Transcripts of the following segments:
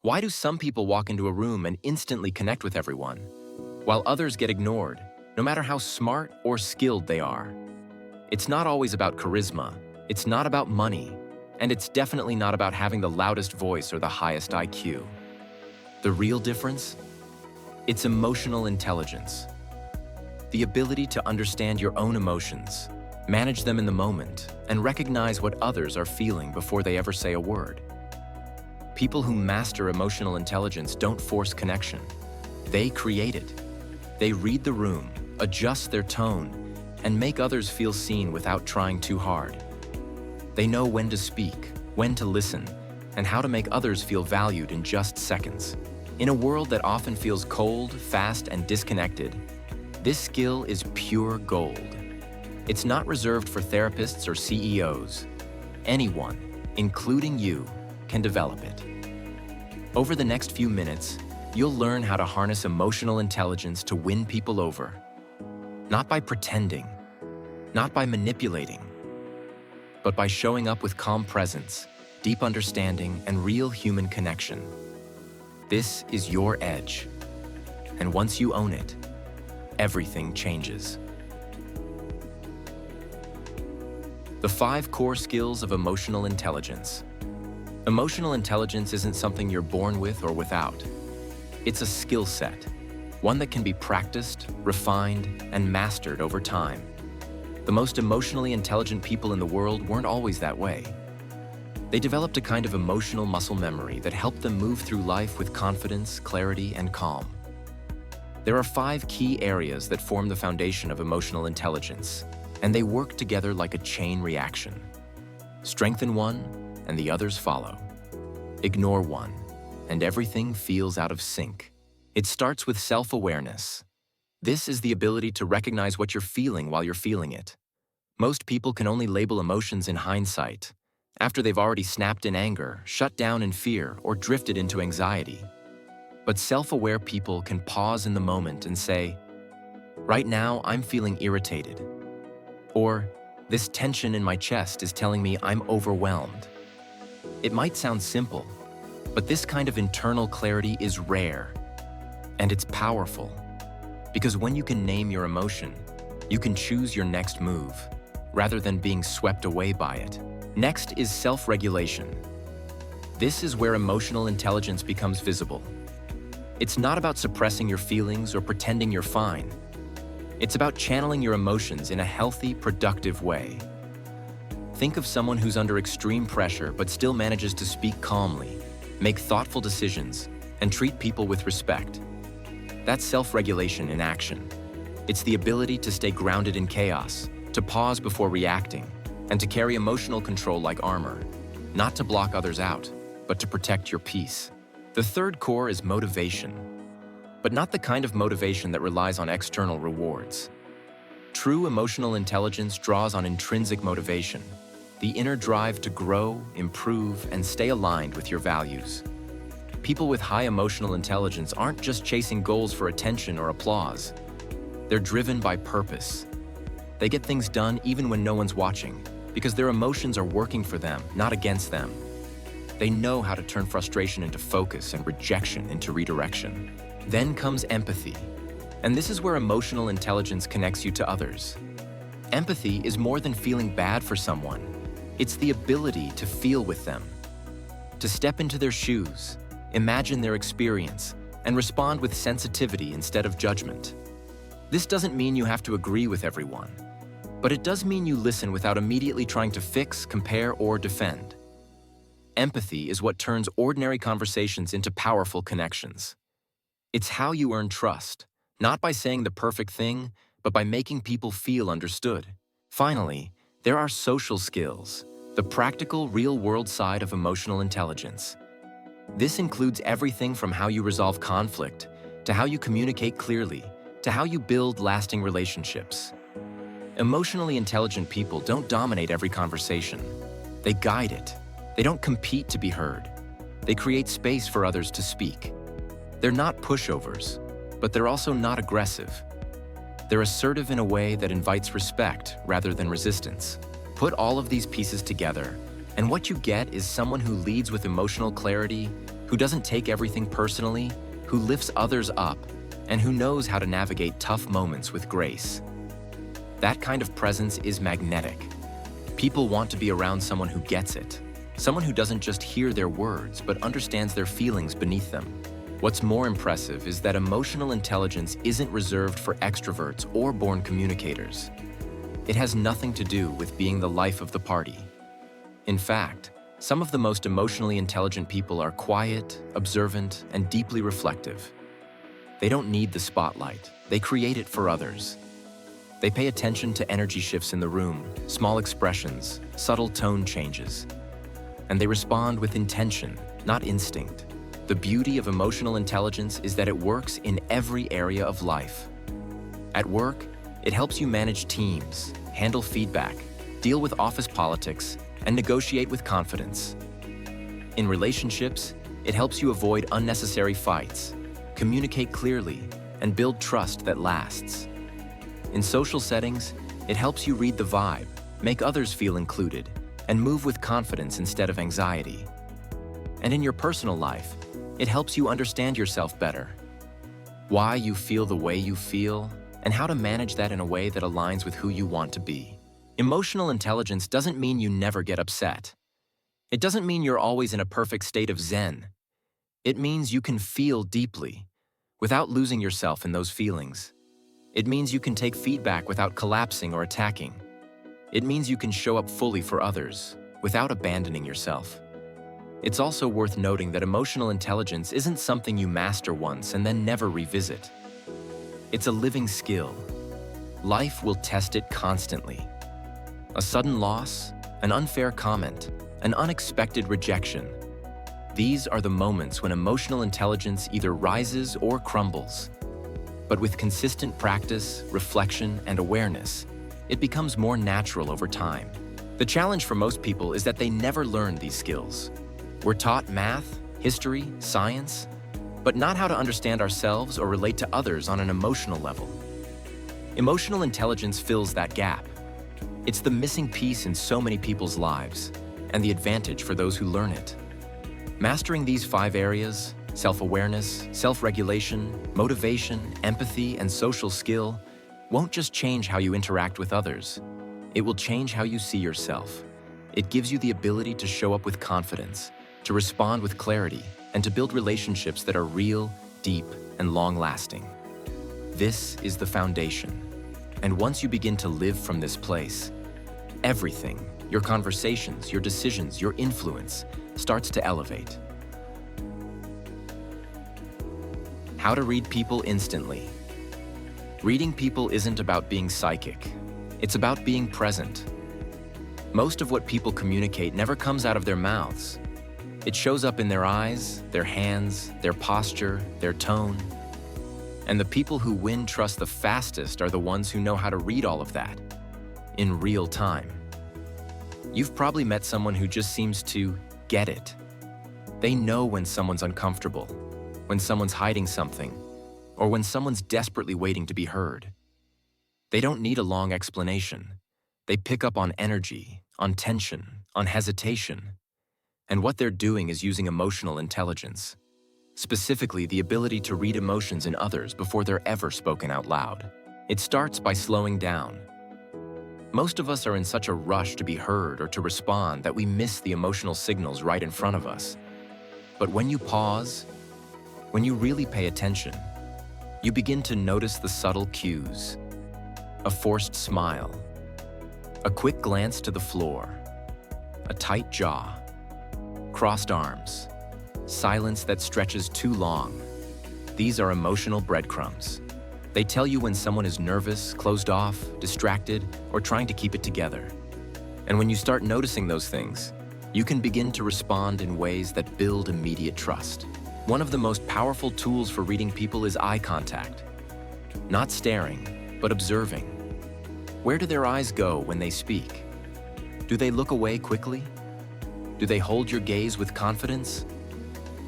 Why do some people walk into a room and instantly connect with everyone, while others get ignored, no matter how smart or skilled they are? It's not always about charisma, it's not about money, and it's definitely not about having the loudest voice or the highest IQ. The real difference? It's emotional intelligence. The ability to understand your own emotions, manage them in the moment, and recognize what others are feeling before they ever say a word. People who master emotional intelligence don't force connection. They create it. They read the room, adjust their tone, and make others feel seen without trying too hard. They know when to speak, when to listen, and how to make others feel valued in just seconds. In a world that often feels cold, fast, and disconnected, this skill is pure gold. It's not reserved for therapists or CEOs. Anyone, including you, can develop it. Over the next few minutes, you'll learn how to harness emotional intelligence to win people over. Not by pretending, not by manipulating, but by showing up with calm presence, deep understanding, and real human connection. This is your edge. And once you own it, everything changes. The 5 core skills of emotional intelligence. Emotional intelligence isn't something you're born with or without. It's a skill set, one that can be practiced, refined, and mastered over time. The most emotionally intelligent people in the world weren't always that way. They developed a kind of emotional muscle memory that helped them move through life with confidence, clarity, and calm. There are 5 key areas that form the foundation of emotional intelligence, and they work together like a chain reaction. Strengthen one, and the others follow. Ignore one, and everything feels out of sync. It starts with self-awareness. This is the ability to recognize what you're feeling while you're feeling it. Most people can only label emotions in hindsight, after they've already snapped in anger, shut down in fear, or drifted into anxiety. But self-aware people can pause in the moment and say, "Right now, I'm feeling irritated." Or, "This tension in my chest is telling me I'm overwhelmed." It might sound simple, but this kind of internal clarity is rare, and it's powerful. Because when you can name your emotion, you can choose your next move, rather than being swept away by it. Next is self-regulation. This is where emotional intelligence becomes visible. It's not about suppressing your feelings or pretending you're fine. It's about channeling your emotions in a healthy, productive way. Think of someone who's under extreme pressure but still manages to speak calmly, make thoughtful decisions, and treat people with respect. That's self-regulation in action. It's the ability to stay grounded in chaos, to pause before reacting, and to carry emotional control like armor, not to block others out, but to protect your peace. The third core is motivation, but not the kind of motivation that relies on external rewards. True emotional intelligence draws on intrinsic motivation, the inner drive to grow, improve, and stay aligned with your values. People with high emotional intelligence aren't just chasing goals for attention or applause. They're driven by purpose. They get things done even when no one's watching, because their emotions are working for them, not against them. They know how to turn frustration into focus and rejection into redirection. Then comes empathy, and this is where emotional intelligence connects you to others. Empathy is more than feeling bad for someone. It's the ability to feel with them, to step into their shoes, imagine their experience, and respond with sensitivity instead of judgment. This doesn't mean you have to agree with everyone, but it does mean you listen without immediately trying to fix, compare, or defend. Empathy is what turns ordinary conversations into powerful connections. It's how you earn trust, not by saying the perfect thing, but by making people feel understood. Finally, there are social skills, the practical, real-world side of emotional intelligence. This includes everything from how you resolve conflict, to how you communicate clearly, to how you build lasting relationships. Emotionally intelligent people don't dominate every conversation. They guide it. They don't compete to be heard. They create space for others to speak. They're not pushovers, but they're also not aggressive. They're assertive in a way that invites respect rather than resistance. Put all of these pieces together, and what you get is someone who leads with emotional clarity, who doesn't take everything personally, who lifts others up, and who knows how to navigate tough moments with grace. That kind of presence is magnetic. People want to be around someone who gets it, someone who doesn't just hear their words but understands their feelings beneath them. What's more impressive is that emotional intelligence isn't reserved for extroverts or born communicators. It has nothing to do with being the life of the party. In fact, some of the most emotionally intelligent people are quiet, observant, and deeply reflective. They don't need the spotlight. They create it for others. They pay attention to energy shifts in the room, small expressions, subtle tone changes. And they respond with intention, not instinct. The beauty of emotional intelligence is that it works in every area of life. At work, it helps you manage teams, handle feedback, deal with office politics, and negotiate with confidence. In relationships, it helps you avoid unnecessary fights, communicate clearly, and build trust that lasts. In social settings, it helps you read the vibe, make others feel included, and move with confidence instead of anxiety. And in your personal life, it helps you understand yourself better, why you feel the way you feel, and how to manage that in a way that aligns with who you want to be. Emotional intelligence doesn't mean you never get upset. It doesn't mean you're always in a perfect state of zen. It means you can feel deeply, without losing yourself in those feelings. It means you can take feedback without collapsing or attacking. It means you can show up fully for others, without abandoning yourself. It's also worth noting that emotional intelligence isn't something you master once and then never revisit. It's a living skill. Life will test it constantly. A sudden loss, an unfair comment, an unexpected rejection. These are the moments when emotional intelligence either rises or crumbles. But with consistent practice, reflection, and awareness, it becomes more natural over time. The challenge for most people is that they never learn these skills. We're taught math, history, science, but not how to understand ourselves or relate to others on an emotional level. Emotional intelligence fills that gap. It's the missing piece in so many people's lives, and the advantage for those who learn it. Mastering these 5 areas, self-awareness, self-regulation, motivation, empathy, and social skill, won't just change how you interact with others. It will change how you see yourself. It gives you the ability to show up with confidence, to respond with clarity, and to build relationships that are real, deep, and long-lasting. This is the foundation. And once you begin to live from this place, everything, your conversations, your decisions, your influence, starts to elevate. How to read people instantly. Reading people isn't about being psychic. It's about being present. Most of what people communicate never comes out of their mouths. It shows up in their eyes, their hands, their posture, their tone. And the people who win trust the fastest are the ones who know how to read all of that in real time. You've probably met someone who just seems to get it. They know when someone's uncomfortable, when someone's hiding something, or when someone's desperately waiting to be heard. They don't need a long explanation. They pick up on energy, on tension, on hesitation. And what they're doing is using emotional intelligence, specifically the ability to read emotions in others before they're ever spoken out loud. It starts by slowing down. Most of us are in such a rush to be heard or to respond that we miss the emotional signals right in front of us. But when you pause, when you really pay attention, you begin to notice the subtle cues. A forced smile, a quick glance to the floor, a tight jaw, crossed arms, silence that stretches too long. These are emotional breadcrumbs. They tell you when someone is nervous, closed off, distracted, or trying to keep it together. And when you start noticing those things, you can begin to respond in ways that build immediate trust. One of the most powerful tools for reading people is eye contact. Not staring, but observing. Where do their eyes go when they speak? Do they look away quickly? Do they hold your gaze with confidence?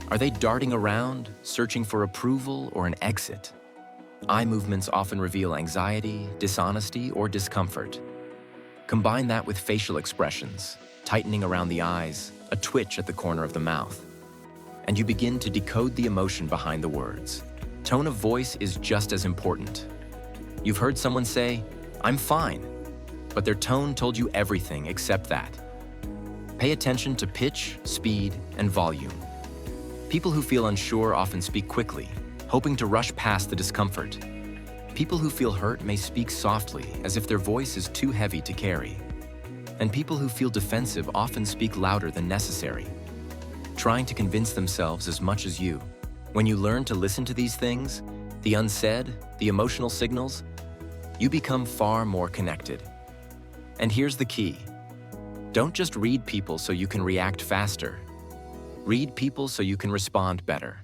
Are they darting around, searching for approval or an exit? Eye movements often reveal anxiety, dishonesty, or discomfort. Combine that with facial expressions, tightening around the eyes, a twitch at the corner of the mouth. and you begin to decode the emotion behind the words. Tone of voice is just as important. You've heard someone say, "I'm fine," but their tone told you everything except that. Pay attention to pitch, speed, and volume. People who feel unsure often speak quickly, hoping to rush past the discomfort. People who feel hurt may speak softly, as if their voice is too heavy to carry. And people who feel defensive often speak louder than necessary, trying to convince themselves as much as you. When you learn to listen to these things, the unsaid, the emotional signals, you become far more connected. And here's the key. Don't just read people so you can react faster. Read people so you can respond better.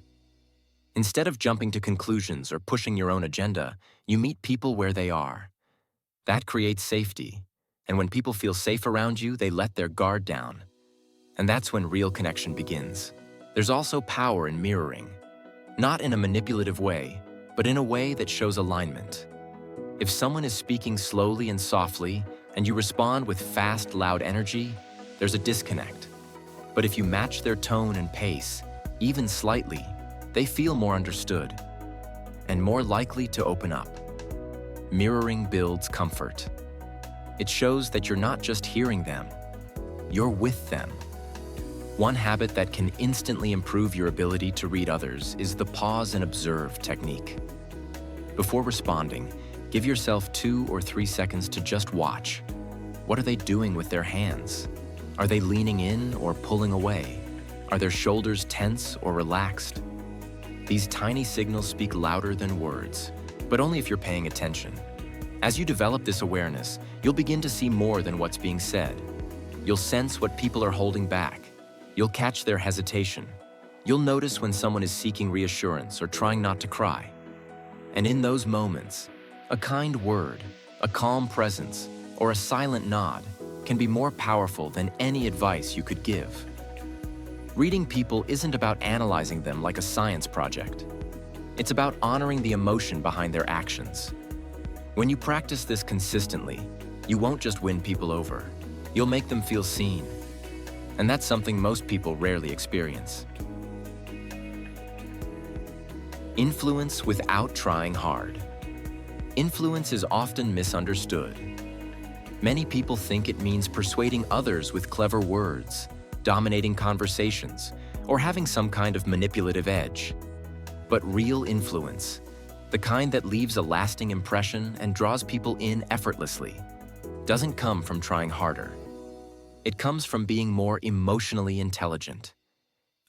Instead of jumping to conclusions or pushing your own agenda, you meet people where they are. That creates safety. And when people feel safe around you, they let their guard down. And that's when real connection begins. There's also power in mirroring. Not in a manipulative way, but in a way that shows alignment. If someone is speaking slowly and softly, and you respond with fast, loud energy, there's a disconnect. But if you match their tone and pace, even slightly, they feel more understood and more likely to open up. Mirroring builds comfort. It shows that you're not just hearing them, you're with them. One habit that can instantly improve your ability to read others is the pause and observe technique. Before responding, give yourself 2 or 3 seconds to just watch. What are they doing with their hands? Are they leaning in or pulling away? Are their shoulders tense or relaxed? These tiny signals speak louder than words, but only if you're paying attention. As you develop this awareness, you'll begin to see more than what's being said. You'll sense what people are holding back. You'll catch their hesitation. You'll notice when someone is seeking reassurance or trying not to cry. And in those moments, a kind word, a calm presence, or a silent nod can be more powerful than any advice you could give. Reading people isn't about analyzing them like a science project. It's about honoring the emotion behind their actions. When you practice this consistently, you won't just win people over. You'll make them feel seen. And that's something most people rarely experience. Influence without trying hard. Influence is often misunderstood. Many people think it means persuading others with clever words, dominating conversations, or having some kind of manipulative edge. But real influence, the kind that leaves a lasting impression and draws people in effortlessly, doesn't come from trying harder. It comes from being more emotionally intelligent.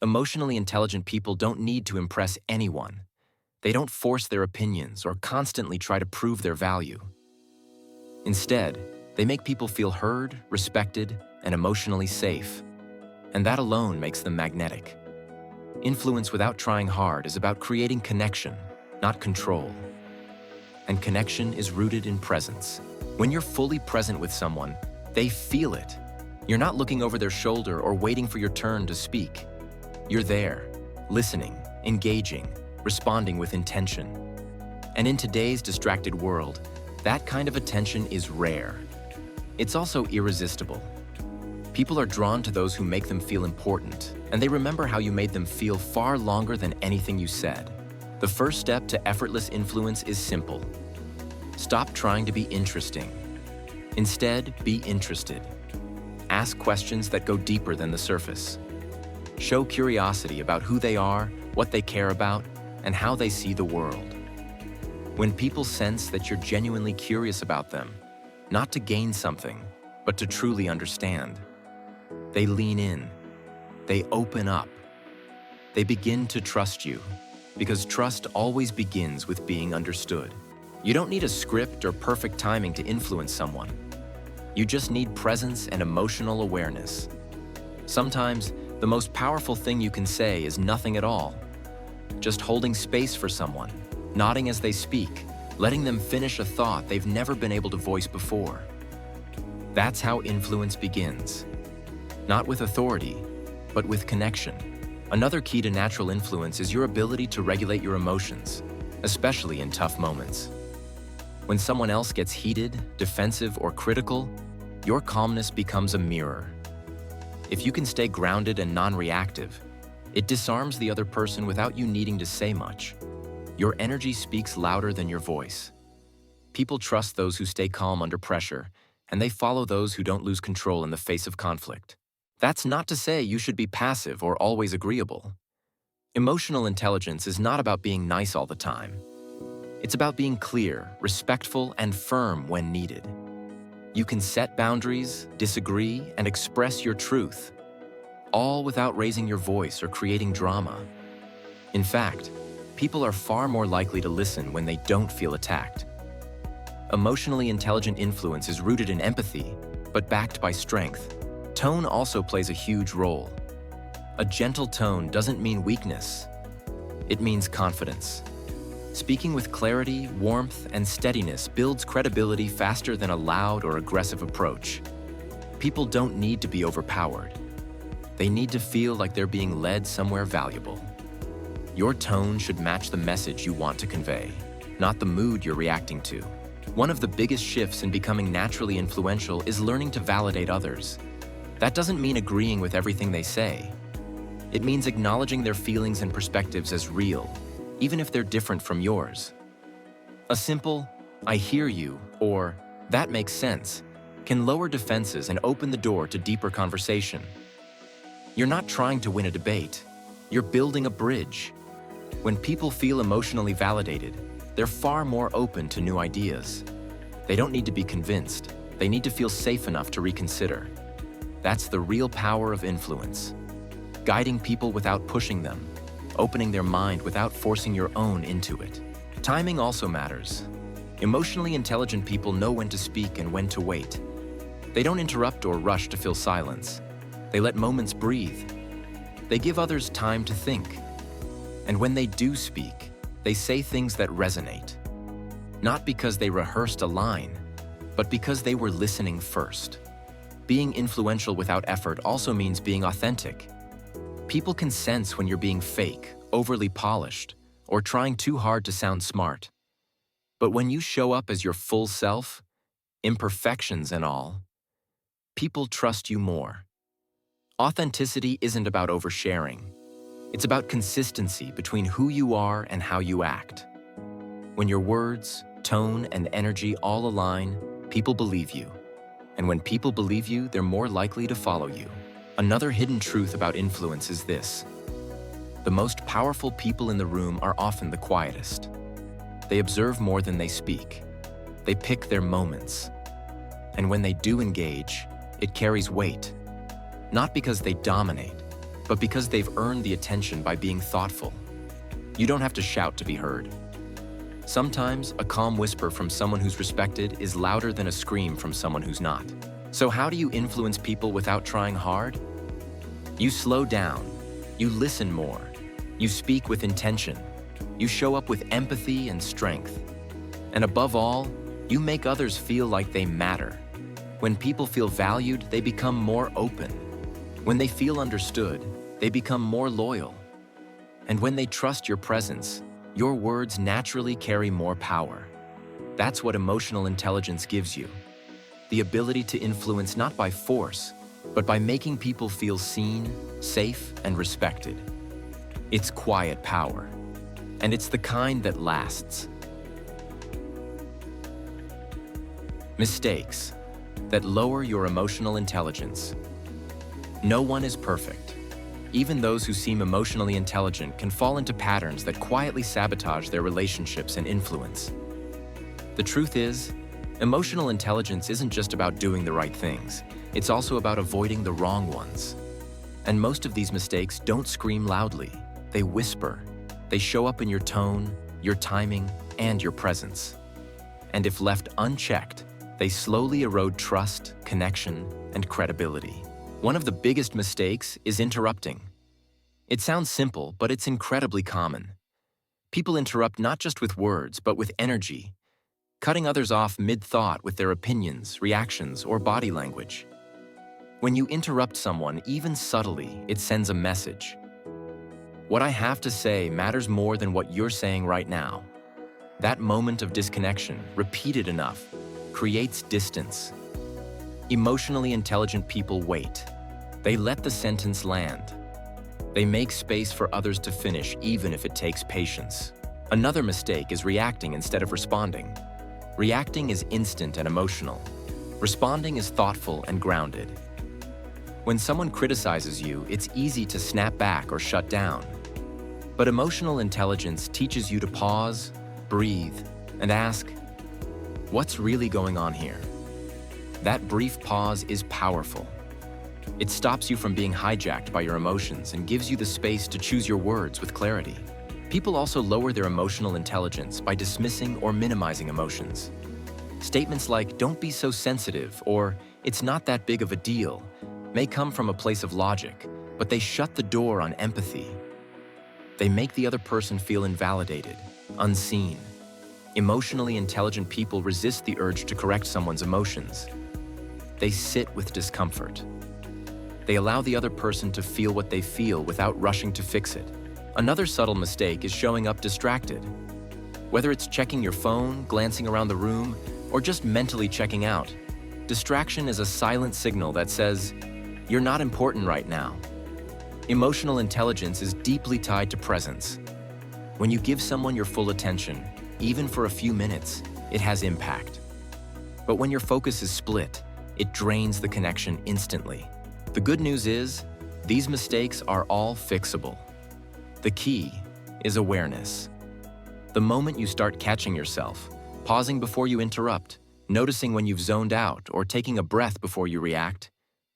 Emotionally intelligent people don't need to impress anyone. They don't force their opinions or constantly try to prove their value. Instead, they make people feel heard, respected, and emotionally safe. And that alone makes them magnetic. Influence without trying hard is about creating connection, not control. And connection is rooted in presence. When you're fully present with someone, they feel it. You're not looking over their shoulder or waiting for your turn to speak. You're there, listening, engaging, responding with intention. And in today's distracted world, that kind of attention is rare. It's also irresistible. People are drawn to those who make them feel important, and they remember how you made them feel far longer than anything you said. The first step to effortless influence is simple. Stop trying to be interesting. Instead, be interested. Ask questions that go deeper than the surface. Show curiosity about who they are, what they care about, and how they see the world. When people sense that you're genuinely curious about them, not to gain something, but to truly understand, they lean in, they open up, they begin to trust you, because trust always begins with being understood. You don't need a script or perfect timing to influence someone. You just need presence and emotional awareness. Sometimes, the most powerful thing you can say is nothing at all. Just holding space for someone, nodding as they speak, letting them finish a thought they've never been able to voice before. That's how influence begins. Not with authority, but with connection. Another key to natural influence is your ability to regulate your emotions, especially in tough moments. When someone else gets heated, defensive, or critical, your calmness becomes a mirror. If you can stay grounded and non-reactive, It disarms the other person without you needing to say much. Your energy speaks louder than your voice. People trust those who stay calm under pressure, and they follow those who don't lose control in the face of conflict. That's not to say you should be passive or always agreeable. Emotional intelligence is not about being nice all the time. It's about being clear, respectful, and firm when needed. You can set boundaries, disagree, and express your truth, all without raising your voice or creating drama. In fact, people are far more likely to listen when they don't feel attacked. Emotionally intelligent influence is rooted in empathy, but backed by strength. Tone also plays a huge role. A gentle tone doesn't mean weakness. It means confidence. Speaking with clarity, warmth, and steadiness builds credibility faster than a loud or aggressive approach. People don't need to be overpowered. They need to feel like they're being led somewhere valuable. Your tone should match the message you want to convey, not the mood you're reacting to. One of the biggest shifts in becoming naturally influential is learning to validate others. That doesn't mean agreeing with everything they say. It means acknowledging their feelings and perspectives as real, even if they're different from yours. A simple, "I hear you," or "that makes sense," can lower defenses and open the door to deeper conversation. You're not trying to win a debate. You're building a bridge. When people feel emotionally validated, they're far more open to new ideas. They don't need to be convinced. They need to feel safe enough to reconsider. That's the real power of influence. Guiding people without pushing them, opening their mind without forcing your own into it. Timing also matters. Emotionally intelligent people know when to speak and when to wait. They don't interrupt or rush to fill silence. They let moments breathe. They give others time to think. And when they do speak, they say things that resonate. Not because they rehearsed a line, but because they were listening first. Being influential without effort also means being authentic. People can sense when you're being fake, overly polished, or trying too hard to sound smart. But when you show up as your full self, imperfections and all, people trust you more. Authenticity isn't about oversharing. It's about consistency between who you are and how you act. When your words, tone, and energy all align, people believe you. And when people believe you, they're more likely to follow you. Another hidden truth about influence is this: the most powerful people in the room are often the quietest. They observe more than they speak. They pick their moments. And when they do engage, it carries weight. Not because they dominate, but because they've earned the attention by being thoughtful. You don't have to shout to be heard. Sometimes, a calm whisper from someone who's respected is louder than a scream from someone who's not. So how do you influence people without trying hard? You slow down. You listen more. You speak with intention. You show up with empathy and strength. And above all, you make others feel like they matter. When people feel valued, they become more open. When they feel understood, they become more loyal. And when they trust your presence, your words naturally carry more power. That's what emotional intelligence gives you. The ability to influence not by force, but by making people feel seen, safe, and respected. It's quiet power, and it's the kind that lasts. Mistakes that lower your emotional intelligence. No one is perfect. Even those who seem emotionally intelligent can fall into patterns that quietly sabotage their relationships and influence. The truth is, emotional intelligence isn't just about doing the right things. It's also about avoiding the wrong ones. And most of these mistakes don't scream loudly. They whisper. They show up in your tone, your timing, and your presence. And if left unchecked, they slowly erode trust, connection, and credibility. One of the biggest mistakes is interrupting. It sounds simple, but it's incredibly common. People interrupt not just with words, but with energy, cutting others off mid-thought with their opinions, reactions, or body language. When you interrupt someone, even subtly, it sends a message. What I have to say matters more than what you're saying right now. That moment of disconnection, repeated enough, creates distance. Emotionally intelligent people wait. They let the sentence land. They make space for others to finish even if it takes patience. Another mistake is reacting instead of responding. Reacting is instant and emotional. Responding is thoughtful and grounded. When someone criticizes you, it's easy to snap back or shut down. But emotional intelligence teaches you to pause, breathe, and ask, what's really going on here? That brief pause is powerful. It stops you from being hijacked by your emotions and gives you the space to choose your words with clarity. People also lower their emotional intelligence by dismissing or minimizing emotions. Statements like, "Don't be so sensitive," or "It's not that big of a deal," may come from a place of logic, but they shut the door on empathy. They make the other person feel invalidated, unseen. Emotionally intelligent people resist the urge to correct someone's emotions. They sit with discomfort. They allow the other person to feel what they feel without rushing to fix it. Another subtle mistake is showing up distracted. Whether it's checking your phone, glancing around the room, or just mentally checking out, distraction is a silent signal that says, "You're not important right now." Emotional intelligence is deeply tied to presence. When you give someone your full attention, even for a few minutes, it has impact. But when your focus is split, it drains the connection instantly. The good news is, these mistakes are all fixable. The key is awareness. The moment you start catching yourself, pausing before you interrupt, noticing when you've zoned out, or taking a breath before you react,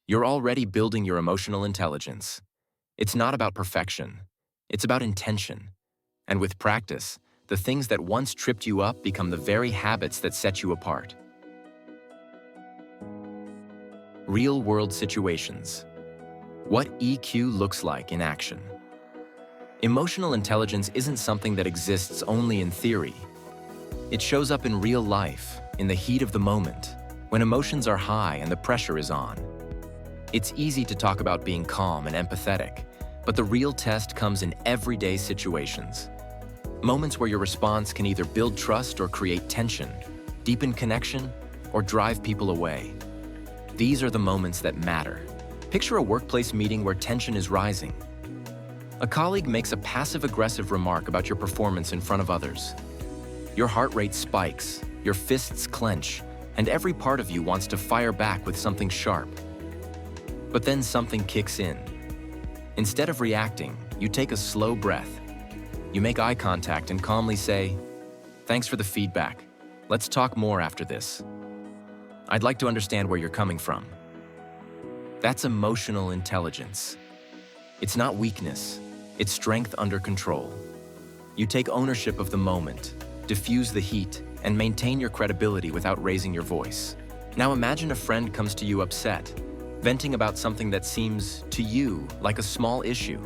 you're already building your emotional intelligence. It's not about perfection, it's about intention. And with practice, the things that once tripped you up become the very habits that set you apart. Real-world situations. What EQ looks like in action. Emotional intelligence isn't something that exists only in theory. It shows up in real life, in the heat of the moment, when emotions are high and the pressure is on. It's easy to talk about being calm and empathetic, but the real test comes in everyday situations. Moments where your response can either build trust or create tension, deepen connection, or drive people away. These are the moments that matter. Picture a workplace meeting where tension is rising. A colleague makes a passive-aggressive remark about your performance in front of others. Your heart rate spikes, your fists clench, and every part of you wants to fire back with something sharp. But then something kicks in. Instead of reacting, you take a slow breath. You make eye contact and calmly say, "Thanks for the feedback. Let's talk more after this. I'd like to understand where you're coming from." That's emotional intelligence. It's not weakness, it's strength under control. You take ownership of the moment, diffuse the heat, and maintain your credibility without raising your voice. Now imagine a friend comes to you upset, venting about something that seems, to you, like a small issue.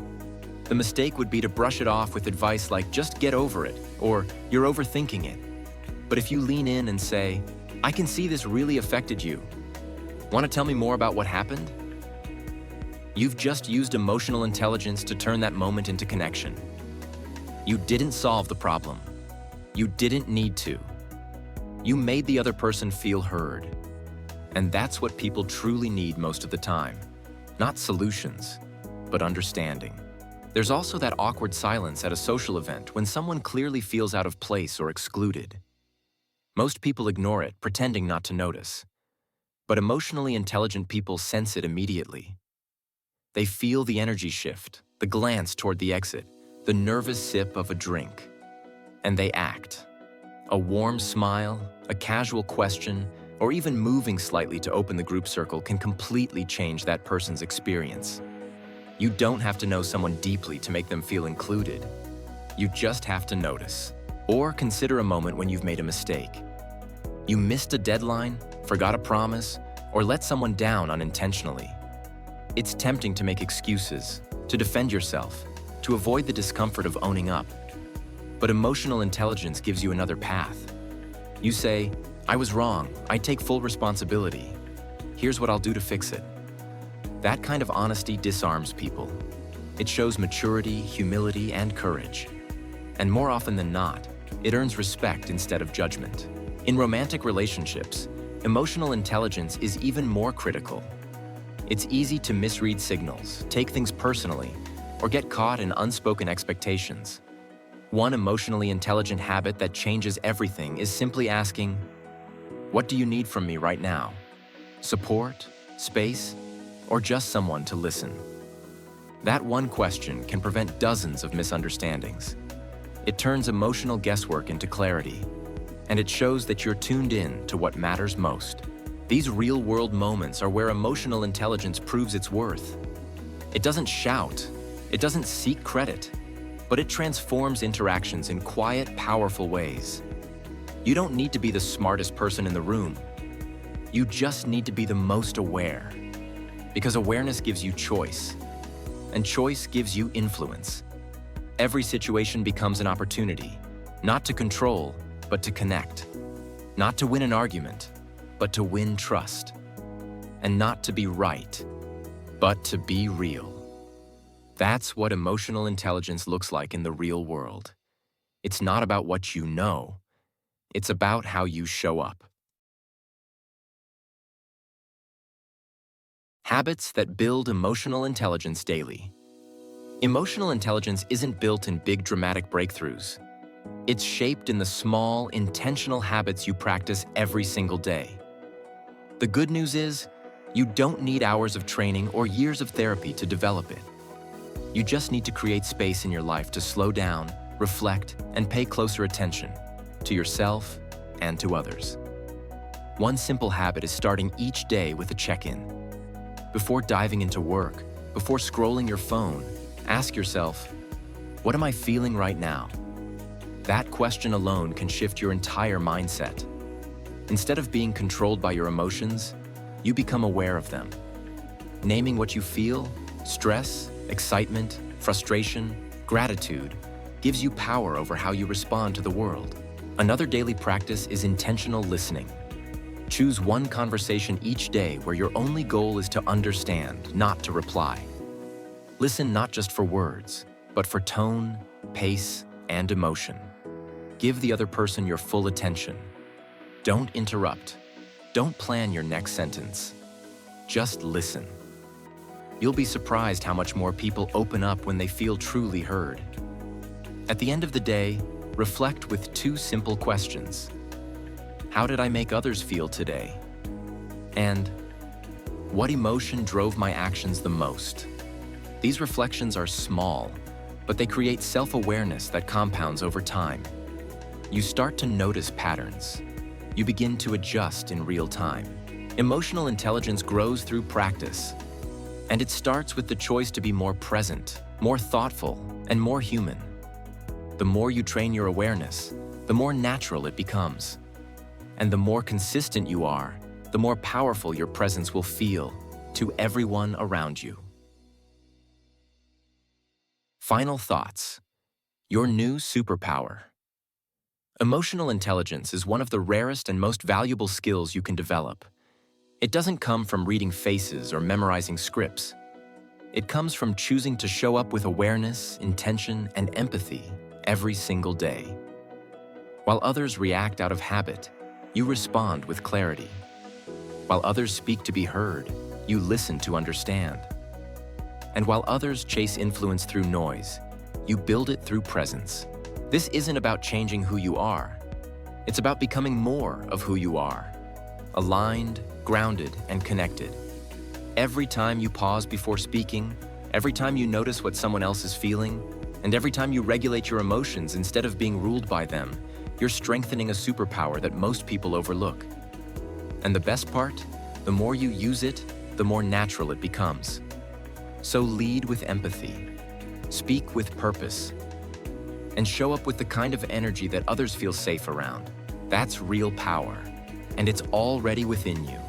The mistake would be to brush it off with advice like, "Just get over it," or "You're overthinking it." But if you lean in and say, "I can see this really affected you. Want to tell me more about what happened?" You've just used emotional intelligence to turn that moment into connection. You didn't solve the problem. You didn't need to. You made the other person feel heard. And that's what people truly need most of the time. Not solutions, but understanding. There's also that awkward silence at a social event when someone clearly feels out of place or excluded. Most people ignore it, pretending not to notice. But emotionally intelligent people sense it immediately. They feel the energy shift, the glance toward the exit, the nervous sip of a drink. And they act. A warm smile, a casual question, or even moving slightly to open the group circle can completely change that person's experience. You don't have to know someone deeply to make them feel included. You just have to notice. Or consider a moment when you've made a mistake. You missed a deadline, forgot a promise, or let someone down unintentionally. It's tempting to make excuses, to defend yourself, to avoid the discomfort of owning up. But emotional intelligence gives you another path. You say, "I was wrong, I take full responsibility. Here's what I'll do to fix it." That kind of honesty disarms people. It shows maturity, humility, and courage. And more often than not, it earns respect instead of judgment. In romantic relationships, emotional intelligence is even more critical. It's easy to misread signals, take things personally, or get caught in unspoken expectations. One emotionally intelligent habit that changes everything is simply asking, "What do you need from me right now? Support, space, or just someone to listen?" That one question can prevent dozens of misunderstandings. It turns emotional guesswork into clarity, and it shows that you're tuned in to what matters most. These real-world moments are where emotional intelligence proves its worth. It doesn't shout, it doesn't seek credit, but it transforms interactions in quiet, powerful ways. You don't need to be the smartest person in the room. You just need to be the most aware. Because awareness gives you choice, and choice gives you influence. Every situation becomes an opportunity, not to control, but to connect. Not to win an argument, but to win trust. And not to be right, but to be real. That's what emotional intelligence looks like in the real world. It's not about what you know, it's about how you show up. Habits that build emotional intelligence daily. Emotional intelligence isn't built in big dramatic breakthroughs. It's shaped in the small, intentional habits you practice every single day. The good news is, you don't need hours of training or years of therapy to develop it. You just need to create space in your life to slow down, reflect, and pay closer attention to yourself and to others. One simple habit is starting each day with a check-in. Before diving into work, before scrolling your phone, ask yourself, what am I feeling right now? That question alone can shift your entire mindset. Instead of being controlled by your emotions, you become aware of them. Naming what you feel, stress, excitement, frustration, gratitude, gives you power over how you respond to the world. Another daily practice is intentional listening. Choose one conversation each day where your only goal is to understand, not to reply. Listen not just for words, but for tone, pace, and emotion. Give the other person your full attention. Don't interrupt. Don't plan your next sentence. Just listen. You'll be surprised how much more people open up when they feel truly heard. At the end of the day, reflect with two simple questions. How did I make others feel today? And what emotion drove my actions the most? These reflections are small, but they create self-awareness that compounds over time. You start to notice patterns. You begin to adjust in real time. Emotional intelligence grows through practice, and it starts with the choice to be more present, more thoughtful, and more human. The more you train your awareness, the more natural it becomes. And the more consistent you are, the more powerful your presence will feel to everyone around you. Final thoughts. Your new superpower. Emotional intelligence is one of the rarest and most valuable skills you can develop. It doesn't come from reading faces or memorizing scripts. It comes from choosing to show up with awareness, intention, and empathy every single day. While others react out of habit, you respond with clarity. While others speak to be heard, you listen to understand. And while others chase influence through noise, you build it through presence. This isn't about changing who you are. It's about becoming more of who you are. Aligned, grounded, and connected. Every time you pause before speaking, every time you notice what someone else is feeling, and every time you regulate your emotions instead of being ruled by them, you're strengthening a superpower that most people overlook. And the best part, the more you use it, the more natural it becomes. So lead with empathy, speak with purpose, and show up with the kind of energy that others feel safe around. That's real power, and it's already within you.